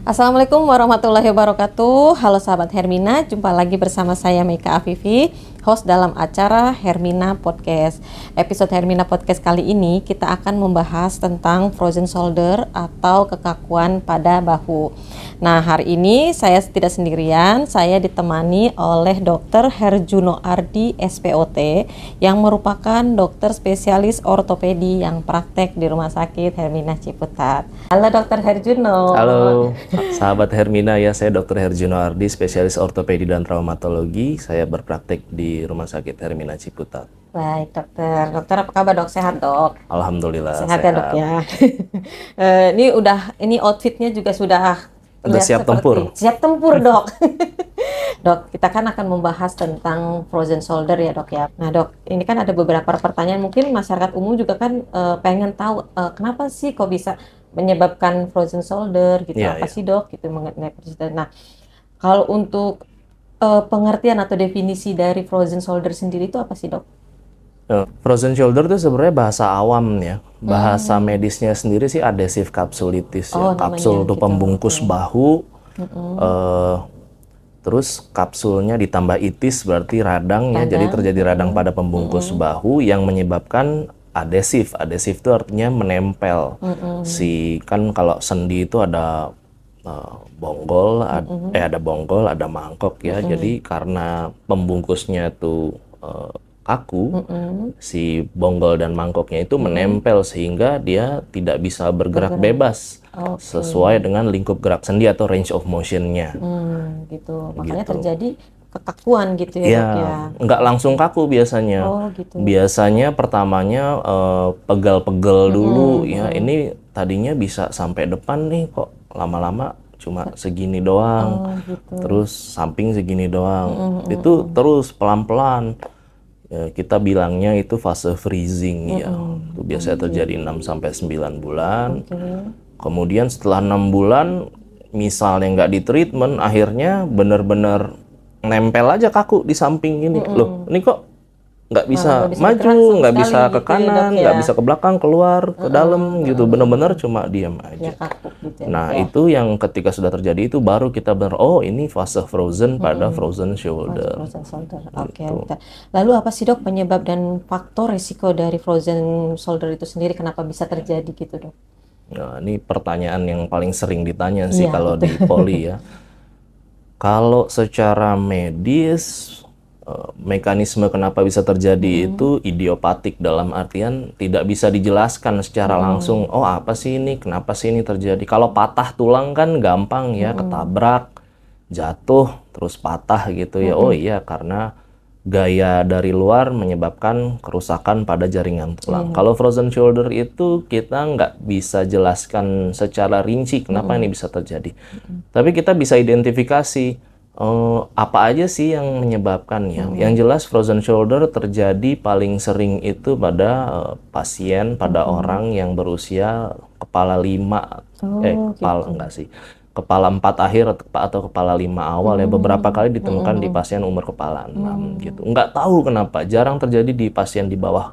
Assalamualaikum warahmatullahi wabarakatuh. Halo sahabat Hermina, jumpa lagi bersama saya Meika Afifi, host dalam acara Hermina Podcast. Episode Hermina Podcast kali ini kita akan membahas tentang frozen shoulder atau kekakuan pada bahu. Nah, hari ini saya tidak sendirian, saya ditemani oleh Dr. Herjuno Ardi SPOT yang merupakan dokter spesialis ortopedi yang praktek di Rumah Sakit Hermina Ciputat. Halo Dr. Herjuno. Halo sahabat Hermina, ya saya Dr. Herjuno Ardi, spesialis ortopedi dan traumatologi. Saya berpraktek di Rumah Sakit Hermina Ciputat. Baik dokter, dokter apa kabar dok? Sehat dok? Alhamdulillah sehat. Ya dok ya. Ini outfitnya juga sudah siap tempur. Siap tempur dok. Dok, kita kan akan membahas tentang frozen shoulder ya dok ya. Nah dok, ini kan ada beberapa pertanyaan, mungkin masyarakat umum juga kan pengen tahu kenapa sih kok bisa menyebabkan frozen shoulder gitu, apa sih dok gitu mengenai frozen. Nah, kalau untuk pengertian atau definisi dari frozen shoulder sendiri itu apa sih dok? Frozen shoulder itu sebenarnya bahasa awam ya. Bahasa medisnya sendiri sih adhesive capsulitis ya. Kapsul itu gitu, pembungkus bahu. Terus kapsulnya ditambah itis berarti radang ya. Jadi terjadi radang pada pembungkus bahu yang menyebabkan adhesif. Adhesif itu artinya menempel. Kan kalau sendi itu ada bonggol, ada bonggol, ada mangkok ya. Jadi karena pembungkusnya itu kaku, si bonggol dan mangkoknya itu menempel sehingga dia tidak bisa bergerak bebas sesuai dengan lingkup gerak sendi atau range of motion-nya. Gitu. Makanya terjadi kekakuan gitu ya dok ya? Nggak langsung kaku biasanya. Biasanya pertamanya pegel-pegel dulu ya. Ini tadinya bisa sampai depan nih, kok lama-lama cuma segini doang. Terus samping segini doang. Itu terus pelan-pelan. Ya, kita bilangnya itu fase freezing ya. Itu biasanya terjadi 6-9 bulan. Kemudian setelah 6 bulan misalnya nggak di treatment, akhirnya bener-bener nempel aja kaku di samping ini. Loh, ini kok nggak bisa maju, nggak bisa ke kanan, nggak bisa ke belakang, keluar, ke dalam gitu. Bener-bener cuma diam aja. Nah, itu yang ketika sudah terjadi itu baru kita oh ini fase frozen pada frozen shoulder. Oke. Lalu apa sih dok penyebab dan faktor risiko dari frozen shoulder itu sendiri, kenapa bisa terjadi gitu dok? Nah, ini pertanyaan yang paling sering ditanya sih kalau di poli ya. Kalau secara medis, mekanisme kenapa bisa terjadi itu idiopatik, dalam artian tidak bisa dijelaskan secara langsung. Oh apa sih ini, kenapa sih ini terjadi? Kalau patah tulang kan gampang ya, ketabrak, jatuh, terus patah gitu ya. Oh iya, karena gaya dari luar menyebabkan kerusakan pada jaringan tulang. Kalau frozen shoulder itu kita nggak bisa jelaskan secara rinci kenapa ini bisa terjadi. Tapi kita bisa identifikasi apa aja sih yang menyebabkannya. Yang jelas frozen shoulder terjadi paling sering itu pada pasien, pada orang yang berusia kepala 5, kepala 4 akhir atau kepala 5 awal ya. Beberapa kali ditemukan di pasien umur kepala 6 gitu. Nggak tahu kenapa, jarang terjadi di pasien di bawah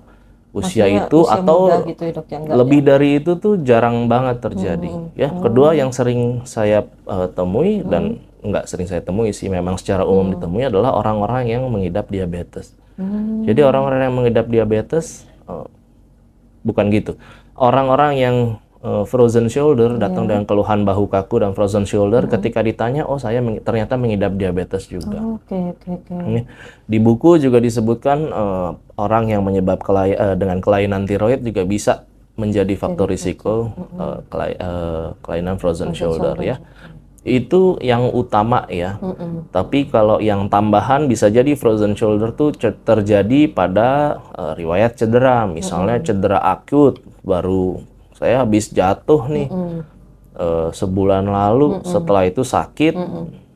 usia itu atau gitu ya, dok, lebih dari itu tuh jarang banget terjadi ya. Kedua yang sering saya temui dan nggak sering saya temui sih, memang secara umum ditemui adalah orang-orang yang mengidap diabetes. Jadi orang-orang yang mengidap diabetes bukan gitu. Orang-orang yang frozen shoulder datang dengan keluhan bahu kaku dan frozen shoulder, ketika ditanya, oh saya ternyata mengidap diabetes juga. Di buku juga disebutkan orang yang dengan kelainan tiroid juga bisa menjadi faktor risiko kelainan frozen shoulder ya. Itu yang utama ya. Tapi kalau yang tambahan bisa jadi frozen shoulder tuh terjadi pada riwayat cedera. Misalnya cedera akut, baru saya habis jatuh nih sebulan lalu, setelah itu sakit,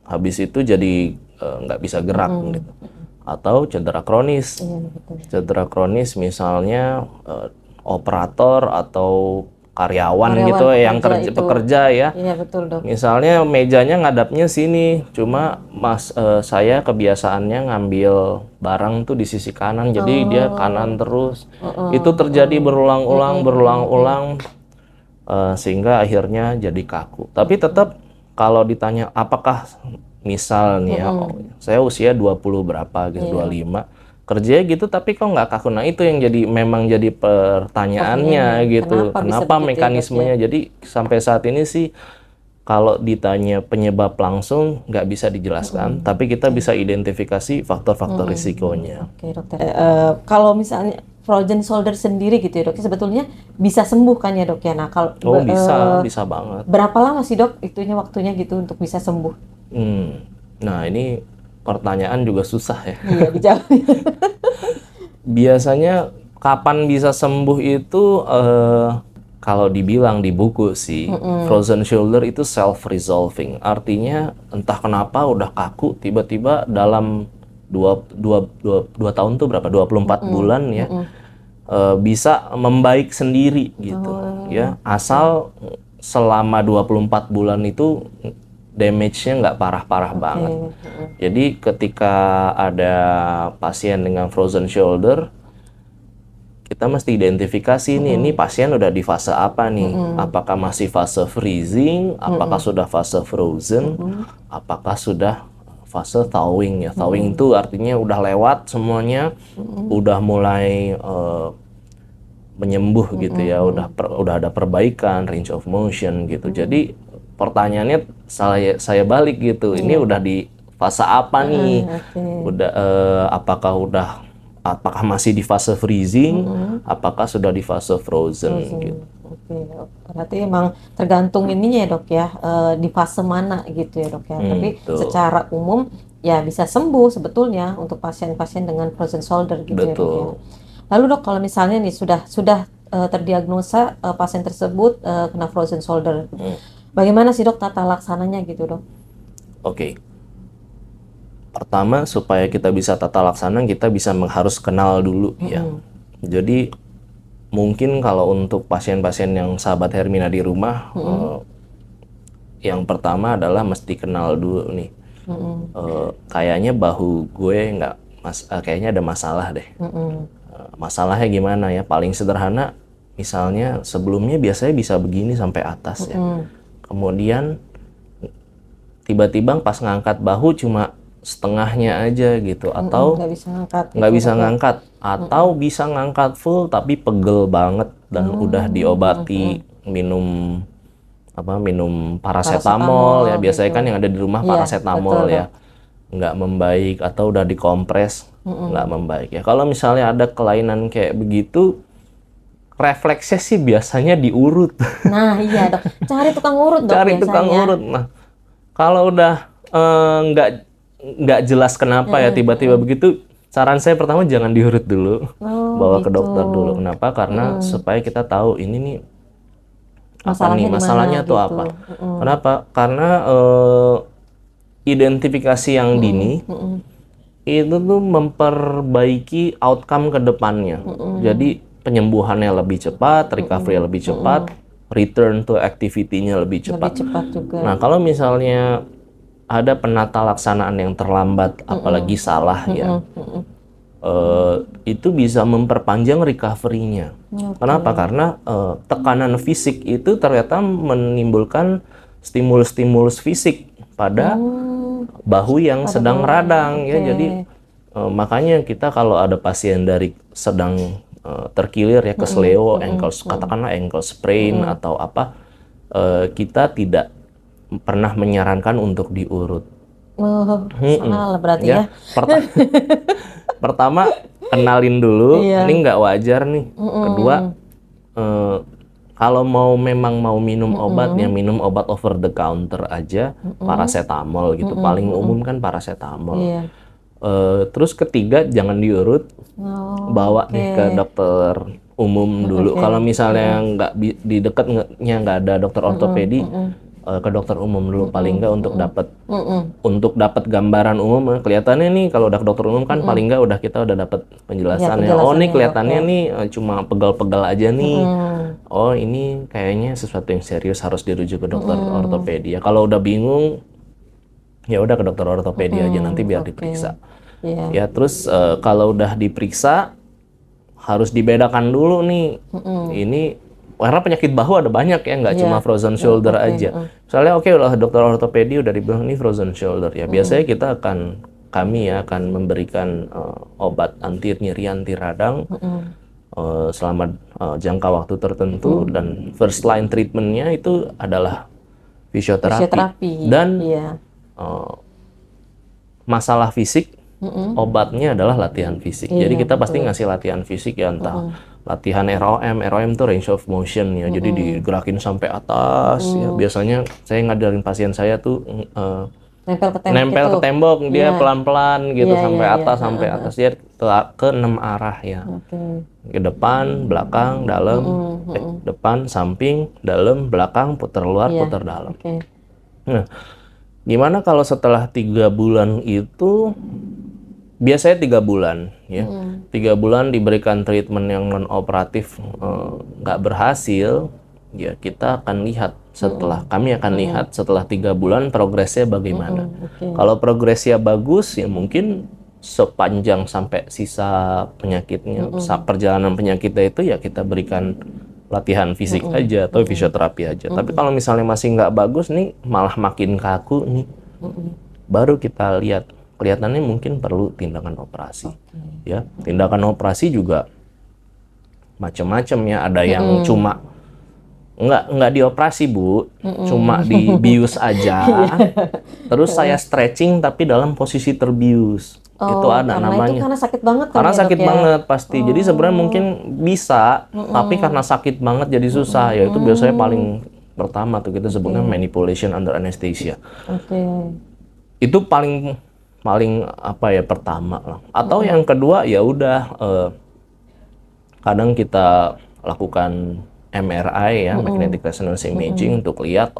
habis itu jadi nggak bisa gerak gitu. Atau cedera kronis. Cedera kronis misalnya operator atau karyawan gitu yang pekerja ya. Iya betul dok. Misalnya mejanya ngadapnya sini, cuma saya kebiasaannya ngambil barang tuh di sisi kanan, jadi dia kanan terus. Itu terjadi berulang-ulang sehingga akhirnya jadi kaku. Tapi tetap kalau ditanya apakah misal nih ya, saya usia 20 berapa gitu, 25, kerja gitu tapi kok nggak kaku. Nah itu yang memang jadi pertanyaannya gitu. Kenapa mekanismenya? Jadi sampai saat ini sih kalau ditanya penyebab langsung nggak bisa dijelaskan, tapi kita bisa identifikasi faktor-faktor risikonya. Oke, dokter. Kalau misalnya frozen shoulder sendiri gitu ya dok, sebetulnya bisa sembuh kan ya dok ya? Nah kalau bisa banget. Berapa lama sih dok waktunya gitu untuk bisa sembuh? Nah ini pertanyaan juga susah ya. Iya dijawab. Biasanya kapan bisa sembuh itu kalau dibilang di buku sih, frozen shoulder itu self-resolving. Artinya entah kenapa udah kaku, tiba-tiba dalam 2 tahun tuh berapa? 24 bulan ya, bisa membaik sendiri gitu. Ya, asal selama 24 bulan itu damage-nya nggak parah-parah banget. Jadi ketika ada pasien dengan frozen shoulder, kita mesti identifikasi nih, ini pasien udah di fase apa nih? Apakah masih fase freezing? Apakah sudah fase frozen? Apakah sudah fase thawing ya? Thawing itu artinya udah lewat semuanya, udah mulai menyembuh gitu ya, udah ada perbaikan range of motion gitu. Jadi pertanyaannya saya balik gitu, ini udah di fase apa nih? Udah apakah masih di fase freezing? Apakah sudah di fase frozen gitu? Berarti emang tergantung ininya ya dok ya, di fase mana gitu ya dok ya. Tapi secara umum ya bisa sembuh sebetulnya untuk pasien-pasien dengan frozen shoulder gitu ya dok ya. Lalu dok kalau misalnya nih sudah terdiagnosa pasien tersebut kena frozen shoulder, bagaimana sih dok tata laksananya gitu dok? Oke. Pertama, supaya kita bisa tata laksana, kita harus kenal dulu ya. Jadi mungkin kalau untuk pasien-pasien yang sahabat Hermina di rumah, yang pertama adalah mesti kenal dulu nih. Kayaknya bahu gue kayaknya ada masalah deh. Masalahnya gimana ya? Paling sederhana, misalnya sebelumnya biasanya bisa begini sampai atas ya. Kemudian tiba-tiba pas ngangkat bahu cuma setengahnya aja gitu, atau nggak bisa ngangkat, atau bisa ngangkat full tapi pegel banget dan udah diobati minum paracetamol ya, biasanya kan yang ada di rumah paracetamol ya, nggak membaik, atau udah dikompres nggak membaik ya. Kalau misalnya ada kelainan kayak begitu, refleksnya sih biasanya diurut. Nah iya dok, cari tukang urut dok. Cari tukang urut. Nah kalau udah nggak jelas kenapa ya tiba-tiba begitu, saran saya pertama jangan diurut dulu, bawa ke dokter dulu. Kenapa? Karena supaya kita tahu ini nih masalahnya tuh apa. Kenapa? Karena identifikasi yang dini itu tuh memperbaiki outcome ke depannya. Jadi penyembuhannya lebih cepat, recovery lebih cepat, return to activity-nya lebih cepat. Juga. Nah kalau misalnya ada penata laksanaan yang terlambat, apalagi salah ya, itu bisa memperpanjang recovery-nya. Kenapa? Karena tekanan fisik itu ternyata menimbulkan stimulus-stimulus fisik pada bahu yang sedang radang ya. Jadi makanya kita kalau ada pasien dari sedang terkilir ya, kesleo, katakanlah ankle sprain atau apa, kita tidak pernah menyarankan untuk diurut. Salah berarti ya. Pertama, kenalin dulu, ini nggak wajar nih. Kedua, kalau memang mau minum obat, ya minum obat over the counter aja, paracetamol gitu. Paling umum kan paracetamol. Terus ketiga, jangan diurut, bawa nih ke dokter umum dulu. Kalau misalnya di dekatnya nggak ada dokter ortopedi, ke dokter umum dulu paling nggak untuk dapat gambaran umum. Kelihatannya nih kalau udah ke dokter umum kan paling nggak kita udah dapat penjelasan ya. Oh nih kelihatannya nih cuma pegal-pegal aja nih. Oh ini kayaknya sesuatu yang serius, harus dirujuk ke dokter ortopedi. Ya kalau udah bingung ya udah ke dokter ortopedi aja, nanti biar diperiksa. Ya terus kalau udah diperiksa harus dibedakan dulu nih. Ini karena penyakit bahu ada banyak ya, nggak cuma frozen shoulder aja. Misalnya lah dokter ortopedi udah dibilang ini frozen shoulder ya, biasanya kami akan memberikan obat anti nyeri, anti radang selama jangka waktu tertentu, dan first line treatmentnya itu adalah fisioterapi. Dan masalah fisik, obatnya adalah latihan fisik. Jadi kita pasti ngasih latihan fisik ya, entah latihan ROM itu range of motion ya, jadi digerakin sampai atas ya. Biasanya saya ngajarin pasien saya tuh nempel ke tembok, dia pelan-pelan gitu sampai atas dia ke 6 arah ya. Ke depan, belakang, dalam, depan, samping, dalam, belakang, putar luar, putar dalam. Nah, gimana kalau setelah 3 bulan itu, biasanya 3 bulan ya, 3 bulan diberikan treatment yang non operatif nggak berhasil, ya kita akan lihat kami akan lihat setelah 3 bulan progresnya bagaimana. Kalau progresnya bagus ya mungkin sepanjang sampai sisa penyakitnya, perjalanan penyakitnya itu ya kita berikan latihan fisik aja atau fisioterapi aja. Tapi kalau misalnya masih nggak bagus nih, malah makin kaku nih, baru kita lihat kelihatannya mungkin perlu tindakan operasi. Ya, tindakan operasi juga macam-macam ya. Ada yang cuma nggak dioperasi Bu, cuma dibius aja. Terus saya stretching tapi dalam posisi terbius. Itu ada namanya. Itu karena sakit banget kan? Karena sakit banget pasti. Jadi sebenarnya mungkin bisa, tapi karena sakit banget jadi susah. Ya itu biasanya paling pertama tuh kita sebutnya manipulation under anesthesia. Itu paling apa ya, pertama lah. Atau yang kedua ya udah kadang kita lakukan MRI ya, magnetic resonance imaging, untuk lihat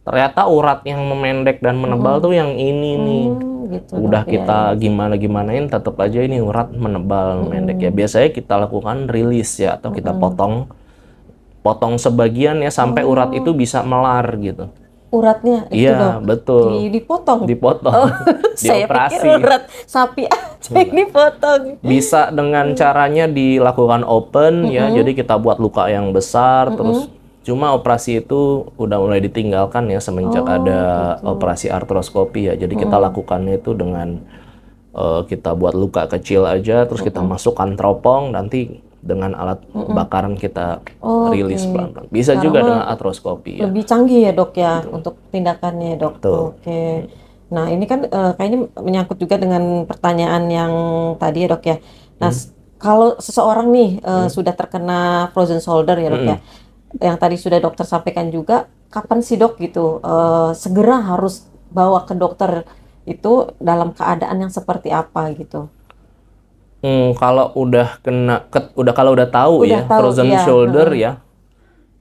ternyata urat yang memendek dan menebal tuh yang ini nih. Gitu, udah kita gimanain tetap aja ini urat menebal mendek ya. Biasanya kita lakukan rilis ya, atau kita potong sebagian ya sampai urat itu bisa melar gitu. Uratnya itu iya betul dipotong dioperasi. Saya pikir urat sapi aja yang dipotong. Bisa dengan caranya dilakukan open ya, jadi kita buat luka yang besar terus. Cuma operasi itu udah mulai ditinggalkan ya semenjak ada operasi artroskopi ya. Jadi kita lakukannya itu dengan kita buat luka kecil aja, terus kita masukkan teropong, nanti dengan alat bakaran kita rilis pelan-pelan. Bisa sekarang juga dengan artroskopi ya. Lebih canggih ya Dok ya untuk tindakannya Dok. Oke. Nah ini kan kayaknya menyangkut juga dengan pertanyaan yang tadi ya Dok ya. Nah kalau seseorang nih sudah terkena frozen shoulder ya Dok ya, yang tadi sudah dokter sampaikan juga, kapan sih Dok gitu segera harus bawa ke dokter itu dalam keadaan yang seperti apa gitu? Kalau udah kalau udah tahu ya frozen shoulder ya,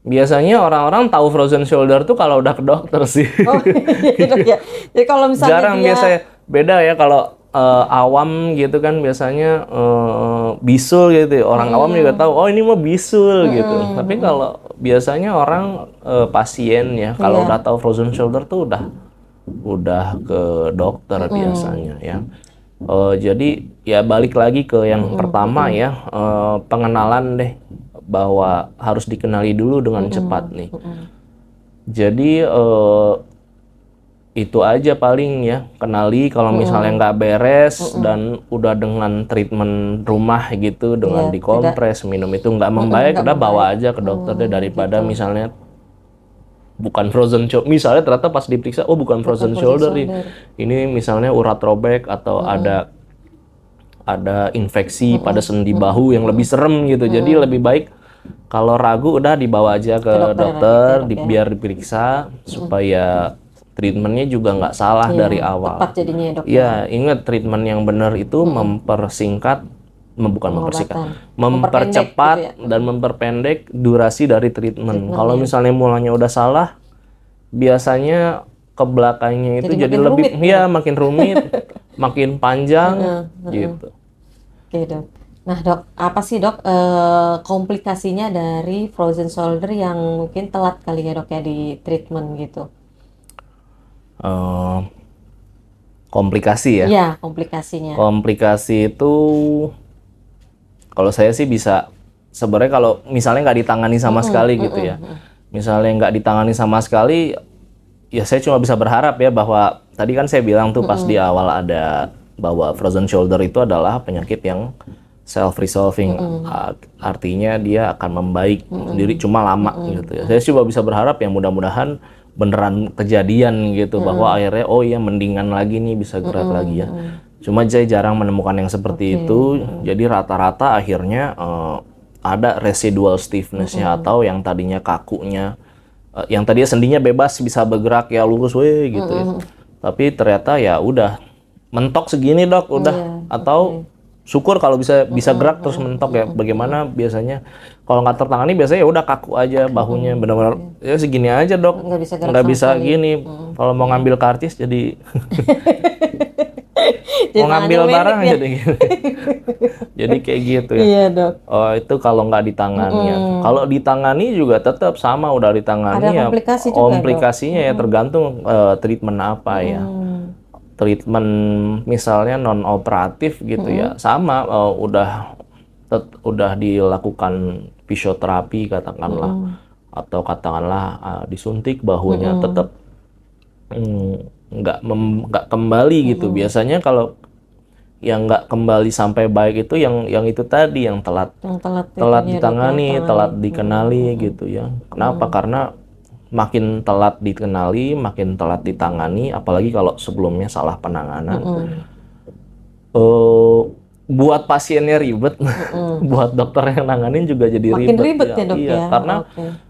biasanya orang-orang tahu frozen shoulder tuh kalau udah ke dokter sih. Iya. Jadi kalau misalnya jarang biasanya beda ya kalau awam gitu kan biasanya bisul gitu. Orang awam juga tahu ini mah bisul gitu. Tapi kalau biasanya orang pasien ya kalau udah tahu frozen shoulder tuh udah ke dokter biasanya ya. Jadi ya balik lagi ke yang pertama ya, pengenalan deh, bahwa harus dikenali dulu dengan cepat nih. Jadi itu aja paling ya, kenali kalau misalnya nggak beres dan udah dengan treatment rumah gitu, dengan dikompres, minum itu nggak membaik, udah bawa aja ke dokter deh, daripada misalnya bukan frozen shoulder, misalnya ternyata pas diperiksa bukan frozen shoulder nih, ini misalnya urat robek atau ada infeksi pada sendi bahu yang lebih serem gitu. Jadi lebih baik kalau ragu udah dibawa aja ke dokter biar diperiksa supaya treatmentnya juga nggak salah dari awal. Tepat jadinya ya Dok. Ya ingat treatment yang benar itu mempercepat gitu ya, dan memperpendek durasi dari treatment. Kalau misalnya mulanya udah salah, biasanya ke belakangnya itu jadi lebih makin rumit, makin panjang gitu. Oke Dok. Nah Dok, apa sih Dok komplikasinya dari frozen shoulder yang mungkin telat kali ya Dok ya di treatment gitu? Komplikasi ya? Iya, komplikasinya. Komplikasi itu kalau saya sih bisa sebenarnya kalau misalnya nggak ditangani sama sekali gitu ya, misalnya nggak ditangani sama sekali, ya saya cuma bisa berharap ya bahwa tadi kan saya bilang tuh pas di awal ada bahwa frozen shoulder itu adalah penyakit yang self-resolving, artinya dia akan membaik sendiri cuma lama gitu ya. Saya cuma bisa berharap ya mudah-mudahan beneran kejadian gitu bahwa akhirnya oh iya mendingan lagi nih bisa gerak lagi ya. Cuma saya jarang menemukan yang seperti itu. Jadi rata-rata akhirnya ada residual stiffness-nya atau yang tadinya kakunya, yang tadinya sendinya bebas bisa bergerak ya lurus weh gitu ya. Tapi ternyata ya udah mentok segini dok udah atau syukur kalau bisa gerak terus mentok ya. Bagaimana biasanya kalau nggak tertangani biasanya ya udah kaku aja bahunya benar-benar ya segini aja dok nggak bisa gini. Kalau mau ngambil karcis jadi mau ngambil barang ya. Jadi gitu. Jadi kayak gitu ya. Iya dok. Oh itu kalau nggak ditangani ya. Kalau ditangani juga tetap sama udah ditangani Ada ya. komplikasi juga, Komplikasinya ya tergantung treatment apa ya. Treatment misalnya non operatif gitu ya sama udah dilakukan fisioterapi katakanlah atau katakanlah disuntik bahunya tetap nggak kembali gitu. Biasanya kalau yang nggak kembali sampai baik itu yang itu tadi yang telat ditangani, telat dikenali gitu ya. Kenapa? Karena makin telat dikenali, makin telat ditangani, apalagi kalau sebelumnya salah penanganan. Buat pasiennya ribet, buat dokter yang nanganin juga jadi makin ribet ya dok iya, ya. Karena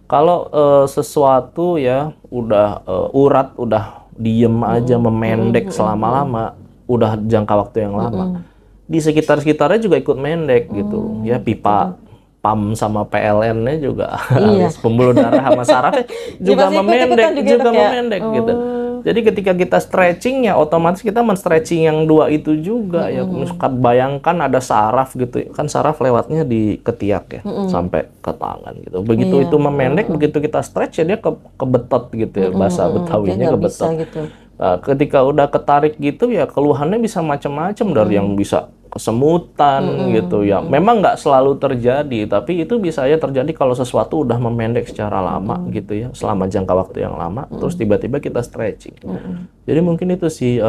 kalau sesuatu ya udah urat udah diem aja memendek selama-lama, udah jangka waktu yang lama, di sekitarnya juga ikut mendek gitu ya. Pipa PAM sama PLN-nya juga habis, pembuluh darah sama sarafnya juga memendek gitu. Jadi ketika kita stretching ya otomatis kita men-stretching yang dua itu juga ya. Misalkan bayangkan ada saraf gitu kan, saraf lewatnya di ketiak ya sampai ke tangan gitu. Begitu itu memendek, begitu kita stretch ya dia kebetot gitu ya, bahasa Betawinya kebetot. Gitu. Nah, ketika udah ketarik gitu ya keluhannya bisa macam-macam, dari yang bisa kesemutan gitu ya. Memang nggak selalu terjadi, tapi itu bisa ya terjadi kalau sesuatu udah memendek secara lama gitu ya, selama jangka waktu yang lama, terus tiba-tiba kita stretching. Jadi mungkin itu sih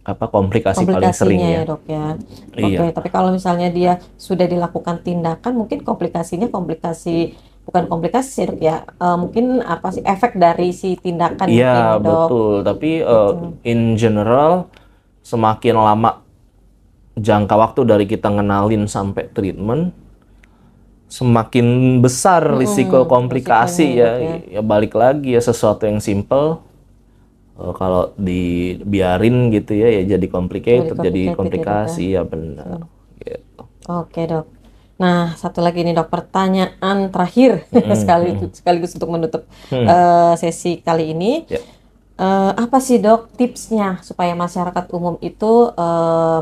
komplikasi paling sering ya dok ya. Oke, tapi kalau misalnya dia sudah dilakukan tindakan, mungkin bukan komplikasi sih dok ya, mungkin apa sih efek dari si tindakan itu ya dok? Betul, tapi in general semakin lama jangka waktu dari kita ngenalin sampai treatment, semakin besar risiko komplikasi ya. Ya balik lagi ya, sesuatu yang simple kalau dibiarin gitu ya jadi complicated, jadi komplikasi ya benar gitu. Oke dok. Nah satu lagi nih dok, pertanyaan terakhir sekaligus untuk menutup sesi kali ini. Apa sih dok tipsnya supaya masyarakat umum itu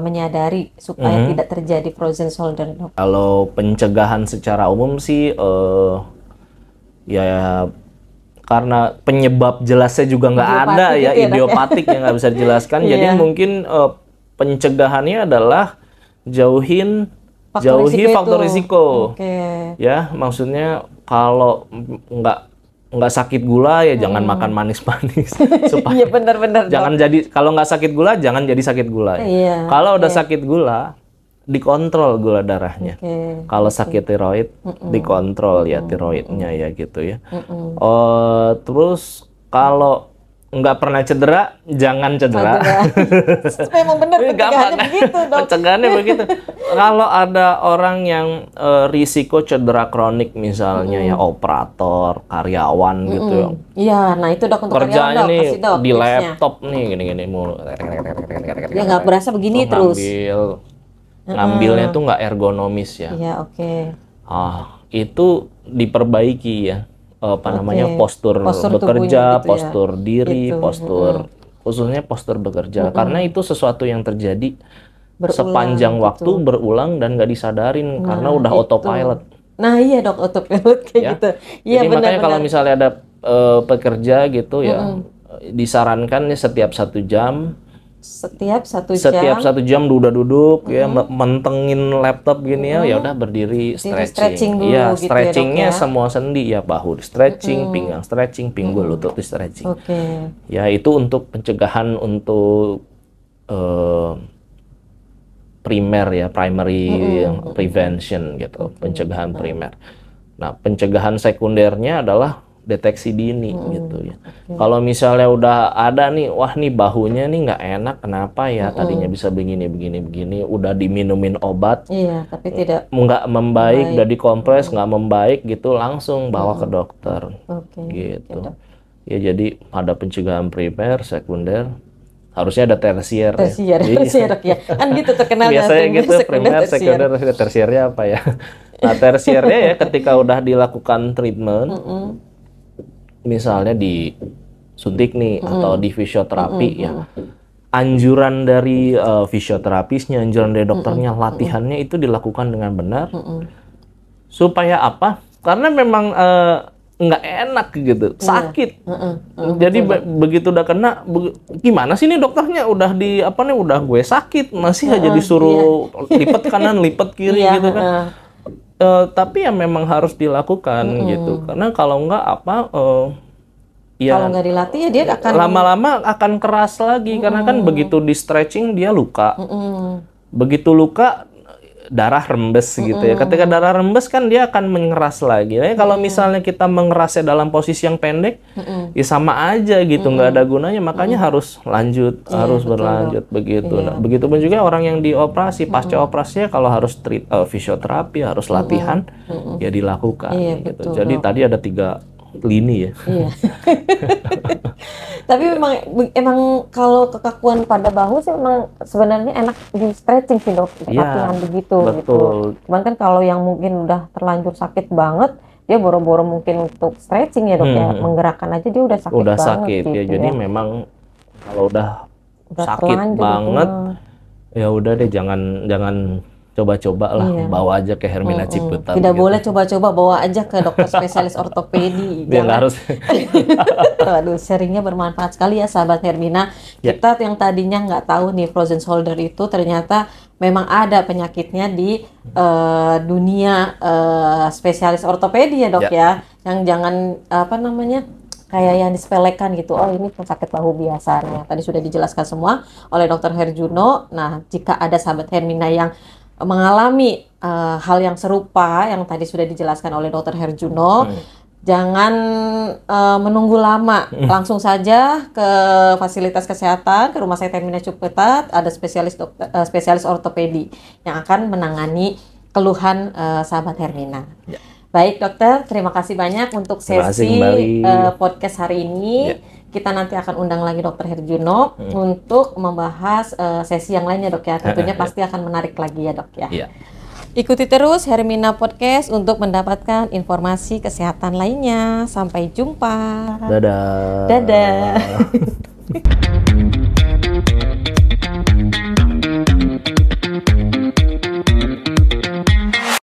menyadari supaya tidak terjadi frozen shoulder dok? Kalau pencegahan secara umum sih ya karena penyebab jelasnya juga nggak ada ya, idiopatik yang nggak bisa dijelaskan. Jadi mungkin pencegahannya adalah jauhi faktor risiko. Ya maksudnya kalau nggak sakit gula ya jangan makan manis-manis supaya benar-benar jangan jadi, kalau nggak sakit gula jangan jadi sakit gula ya. Kalau udah sakit gula dikontrol gula darahnya. Kalau sakit tiroid dikontrol ya tiroidnya ya gitu ya. Terus kalau nggak pernah cedera, jangan cedera. Memang benar pencegahannya begitu dok. Pencegahannya begitu. Kalau ada orang yang risiko cedera kronik misalnya ya operator, karyawan gitu ya. Iya, nah itu dok untuk kerjanya karyawan nih dok, di laptop nih gini-gini mulu. Ya nggak berasa begini terus. Ngambilnya tuh nggak ergonomis ya. Iya oke. Itu diperbaiki ya. Postur bekerja, gitu postur diri, postur khususnya postur bekerja, karena itu sesuatu yang terjadi sepanjang waktu berulang dan nggak disadarin karena udah autopilot. Nah iya dok, autopilot kayak gitu. Iya benar. Makanya kalau misalnya ada pekerja gitu ya disarankan setiap 1 jam Setiap 1 jam. Setiap 1 jam udah duduk ya, mentengin laptop gini ya udah berdiri stretching. Dulu Iya, gitu stretchingnya ya, Dok, ya? semua sendi ya, bahu di stretching, pinggang stretching, pinggul, lutut di stretching. Oke. Ya itu untuk pencegahan untuk primer ya, primary prevention gitu, pencegahan primer. Nah, pencegahan sekundernya adalah deteksi dini gitu ya. Kalau misalnya udah ada nih, wah nih bahunya nih nggak enak, kenapa ya? Tadinya bisa begini, udah diminumin obat, Iya, tapi tidak nggak membaik, udah dikompres nggak membaik gitu, langsung bawa ke dokter. Oke. Gitu. Ya jadi ada pencegahan primer, sekunder, harusnya ada tersier. Tersier ya. Kan gitu terkenalnya. Biasanya gitu, primer, sekunder, tersiernya apa ya? Nah, tersiernya ya ketika udah dilakukan treatment, misalnya disuntik nih atau di fisioterapi ya. Anjuran dari fisioterapisnya, anjuran dari dokternya, latihannya itu dilakukan dengan benar. Supaya apa? Karena memang nggak enak gitu, sakit. Jadi begitu udah kena, gimana sih nih dokternya udah udah gue sakit, masih aja disuruh lipat kanan, lipat kiri gitu kan. Tapi ya memang harus dilakukan gitu, karena kalau nggak ya kalau nggak dilatih ya dia akan lama-lama akan keras lagi, karena kan begitu di stretching dia luka, begitu luka darah rembes gitu ya. Ketika darah rembes kan dia akan mengeras lagi. Nah, kalau misalnya kita mengerasnya dalam posisi yang pendek, ya sama aja gitu, nggak ada gunanya. Makanya harus lanjut, harus berlanjut begitu. Nah, begitupun juga orang yang dioperasi, pasca operasinya kalau harus fisioterapi, harus latihan, ya dilakukan gitu. Betul, jadi tadi ada 3 lini ya. Iya. Tapi emang kalau kekakuan pada bahu sih memang sebenarnya enak di stretching sih, Dok. Latihan begitu betul. gitu. Cuman kan kalau yang mungkin udah terlanjur sakit banget, dia boro-boro mungkin untuk stretching ya, Dok ya. Menggerakkan aja dia udah sakit banget sakit gitu ya. Jadi memang kalau udah sakit banget ya udah deh, jangan coba-coba lah, bawa aja ke Hermina Ciputat. Tidak gitu. boleh coba-coba, bawa aja ke dokter spesialis ortopedi. Dia nggak harus. Aduh, sharingnya bermanfaat sekali ya sahabat Hermina. Kita yang tadinya nggak tahu nih frozen shoulder itu ternyata memang ada penyakitnya di dunia spesialis ortopedi ya, Dok ya. Yang jangan kayak yang disepelekan gitu. Oh, ini sakit bahu biasa. Nah, tadi sudah dijelaskan semua oleh Dr. Herjuno. Nah, jika ada sahabat Hermina yang mengalami hal yang serupa yang tadi sudah dijelaskan oleh Dr. Herjuno, jangan menunggu lama, langsung saja ke fasilitas kesehatan, ke Rumah Sakit Hermina Ciputat, ada spesialis ortopedi yang akan menangani keluhan sahabat Hermina. Ya. Baik dokter, terima kasih banyak untuk sesi podcast hari ini. Kita nanti akan undang lagi Dr. Herjuno untuk membahas sesi yang lainnya, Dok ya. Tentunya pasti akan menarik lagi ya, Dok ya. Ikuti terus Hermina Podcast untuk mendapatkan informasi kesehatan lainnya. Sampai jumpa. Dadah. Dadah.